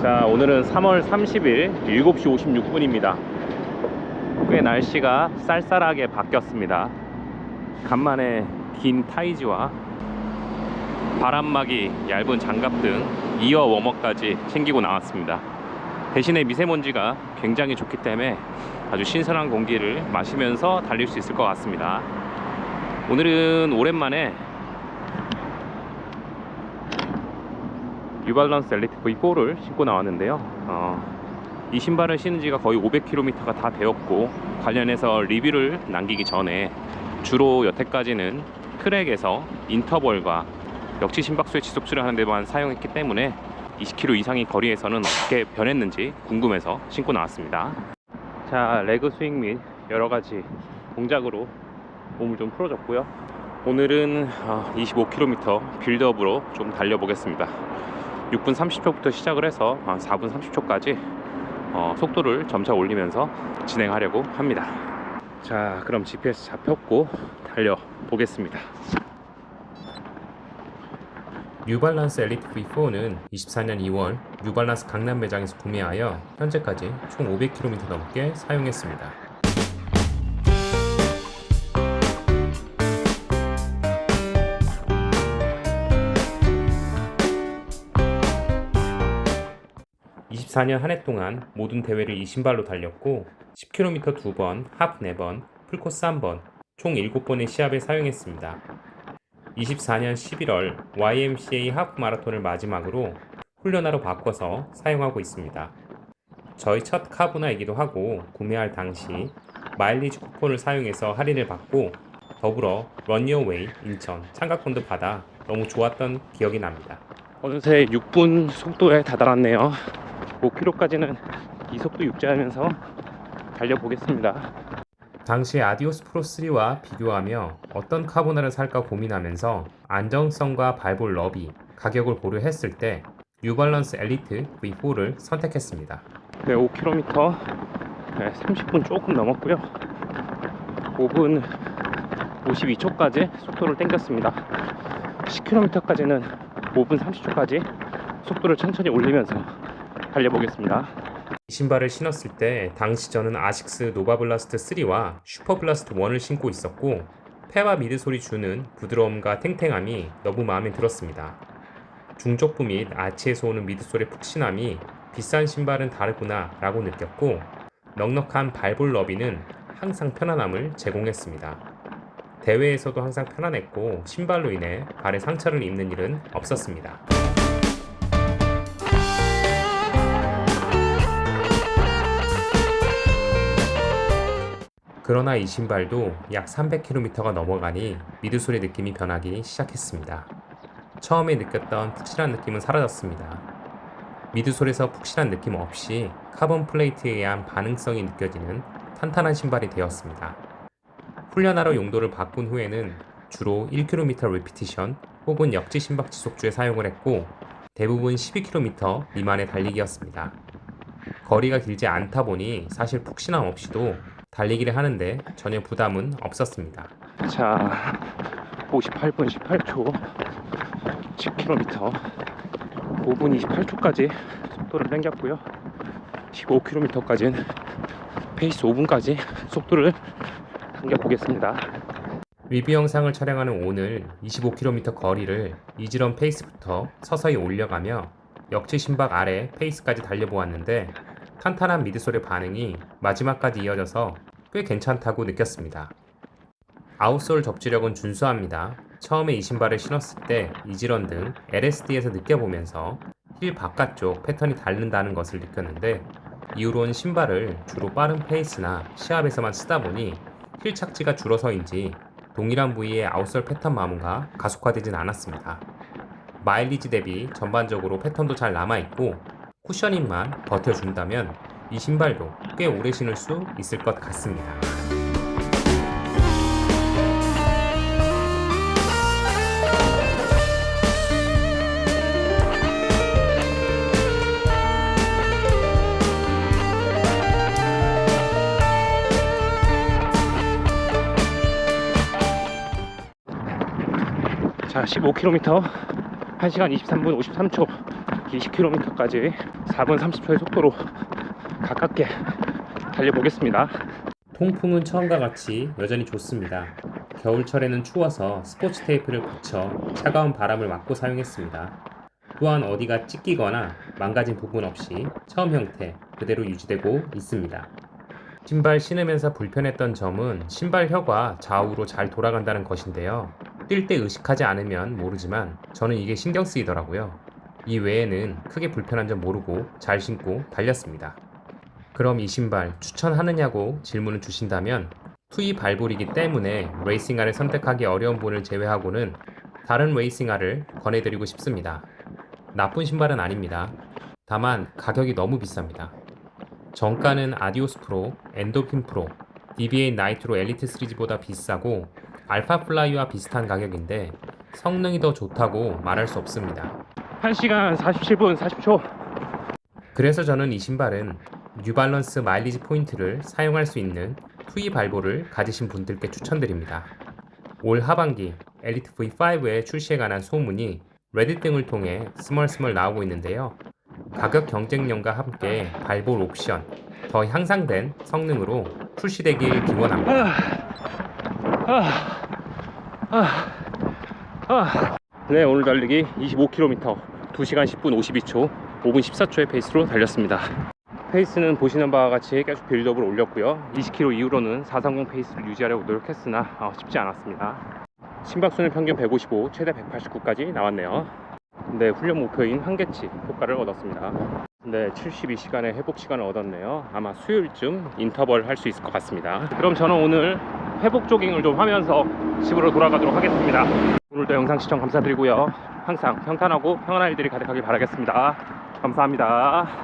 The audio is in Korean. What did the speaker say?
자, 오늘은 3월 30일 7시 56분입니다. 꽤 날씨가 쌀쌀하게 바뀌었습니다. 간만에 긴 타이즈와 바람막이, 얇은 장갑 등 이어 워머까지 챙기고 나왔습니다. 대신에 미세먼지가 굉장히 좋기 때문에 아주 신선한 공기를 마시면서 달릴 수 있을 것 같습니다. 오늘은 오랜만에 뉴발란스 엘리트 V4를 신고 나왔는데요. 이 신발을 신은 지가 거의 500km가 다 되었고, 관련해서 리뷰를 남기기 전에 주로 여태까지는 트랙에서 인터벌과 역지 심박수의 지속수를 하는 데만 사용했기 때문에 20km 이상의 거리에서는 어떻게 변했는지 궁금해서 신고 나왔습니다. 자, 레그 스윙 및 여러가지 동작으로 몸을 좀 풀어줬고요. 오늘은 25km 빌드업으로 좀 달려보겠습니다. 6분 30초부터 시작을 해서 4분 30초까지 속도를 점차 올리면서 진행하려고 합니다. 자, 그럼 GPS 잡혔고 달려보겠습니다. 뉴발란스 엘리트 V4는 24년 2월 뉴발란스 강남 매장에서 구매하여 현재까지 총 500km 넘게 사용했습니다. (24년) 한 해 동안 모든 대회를 이 신발로 달렸고 10km 2번, 하프 4번, 풀코스 3번, 총 7번의 시합에 사용했습니다. 24년 11월 YMCA 하프 마라톤을 마지막으로 훈련화로 바꿔서 사용하고 있습니다. 저희 첫 카보나이기도 하고 구매할 당시 마일리지 쿠폰을 사용해서 할인을 받고 더불어 런유어웨이 인천 참가권도 받아 너무 좋았던 기억이 납니다. 어느새 6분 속도에 다다랐네요. 5km까지는 이 속도 유지하면서 달려보겠습니다. 당시 아디오스 프로 3와 비교하며 어떤 카보나를 살까 고민하면서 안정성과 발볼 너비, 가격을 고려했을 때 뉴발란스 엘리트 V4를 선택했습니다. 네, 5km 30분 조금 넘었고요. 5분 52초까지 속도를 당겼습니다. 10km까지는 5분 30초까지 속도를 천천히 올리면서 달려보겠습니다. 이 신발을 신었을 때 당시 저는 아식스 노바블라스트 3와 슈퍼블라스트 1을 신고 있었고 폐와 미드솔이 주는 부드러움과 탱탱함이 너무 마음에 들었습니다. 중족부 및 아치에서 오는 미드솔의 푹신함이 비싼 신발은 다르구나 라고 느꼈고 넉넉한 발볼 너비는 항상 편안함을 제공했습니다. 대회에서도 항상 편안했고 신발로 인해 발에 상처를 입는 일은 없었습니다. 그러나 이 신발도 약 300km가 넘어가니 미드솔의 느낌이 변하기 시작했습니다. 처음에 느꼈던 푹신한 느낌은 사라졌습니다. 미드솔에서 푹신한 느낌 없이 카본 플레이트에 의한 반응성이 느껴지는 탄탄한 신발이 되었습니다. 훈련하러 용도를 바꾼 후에는 주로 1km 리피티션 혹은 역지 심박 지속주에 사용을 했고 대부분 12km 미만의 달리기였습니다. 거리가 길지 않다 보니 사실 푹신함 없이도 달리기를 하는데 전혀 부담은 없었습니다. 자, 58분 18초 10km 5분 28초까지 속도를 당겼고요. 15km까지는 페이스 5분까지 속도를 당겨보겠습니다. 리뷰 영상을 촬영하는 오늘 25km 거리를 이지런 페이스부터 서서히 올려가며 역지 심박 아래 페이스까지 달려보았는데 탄탄한 미드솔의 반응이 마지막까지 이어져서 꽤 괜찮다고 느꼈습니다. 아웃솔 접지력은 준수합니다. 처음에 이 신발을 신었을 때 이지런 등 LSD에서 느껴보면서 힐 바깥쪽 패턴이 닳는다는 것을 느꼈는데 이후로는 신발을 주로 빠른 페이스나 시합에서만 쓰다 보니 힐 착지가 줄어서인지 동일한 부위의 아웃솔 패턴 마모가 가속화되진 않았습니다. 마일리지 대비 전반적으로 패턴도 잘 남아있고 쿠셔닝만 버텨준다면 이 신발도 꽤 오래 신을 수 있을 것 같습니다. 자, 15km 1시간 23분 53초 20km까지 4분 30초의 속도로 가깝게 달려보겠습니다. 통풍은 처음과 같이 여전히 좋습니다. 겨울철에는 추워서 스포츠 테이프를 붙여 차가운 바람을 막고 사용했습니다. 또한 어디가 찢기거나 망가진 부분 없이 처음 형태 그대로 유지되고 있습니다. 신발 신으면서 불편했던 점은 신발혀가 좌우로 잘 돌아간다는 것인데요. 뛸 때 의식하지 않으면 모르지만 저는 이게 신경 쓰이더라고요. 이 외에는 크게 불편한 점 모르고 잘 신고 달렸습니다. 그럼 이 신발 추천하느냐고 질문을 주신다면 투이 발볼이기 때문에 레이싱화를 선택하기 어려운 분을 제외하고는 다른 레이싱화를 권해드리고 싶습니다. 나쁜 신발은 아닙니다. 다만 가격이 너무 비쌉니다. 정가는 아디오스 프로, 엔도핀 프로, DBA 나이트로 엘리트 시리즈보다 비싸고 알파 플라이와 비슷한 가격인데 성능이 더 좋다고 말할 수 없습니다. 1시간 47분 40초. 그래서 저는 이 신발은 뉴발런스 마일리지 포인트를 사용할 수 있는 투이 발볼을 가지신 분들께 추천드립니다. 올 하반기 엘리트 V5의 출시에 관한 소문이 레딧 등을 통해 스멀스멀 나오고 있는데요. 가격 경쟁력과 함께 발볼 옵션, 더 향상된 성능으로 출시되길 기원합니다. 네, 오늘 달리기 25km 2시간 10분 52초 5분 14초의 페이스로 달렸습니다. 페이스는 보시는 바와 같이 계속 빌드업을 올렸고요. 20km 이후로는 430 페이스를 유지하려고 노력했으나 쉽지 않았습니다. 심박수는 평균 155, 최대 189까지 나왔네요. 네, 훈련 목표인 한계치 효과를 얻었습니다. 네, 72시간의 회복 시간을 얻었네요. 아마 수요일쯤 인터벌 할 수 있을 것 같습니다. 그럼 저는 오늘 회복 조깅을 좀 하면서 집으로 돌아가도록 하겠습니다. 오늘도 영상 시청 감사드리고요. 항상 평탄하고 평안한 일들이 가득하길 바라겠습니다. 감사합니다.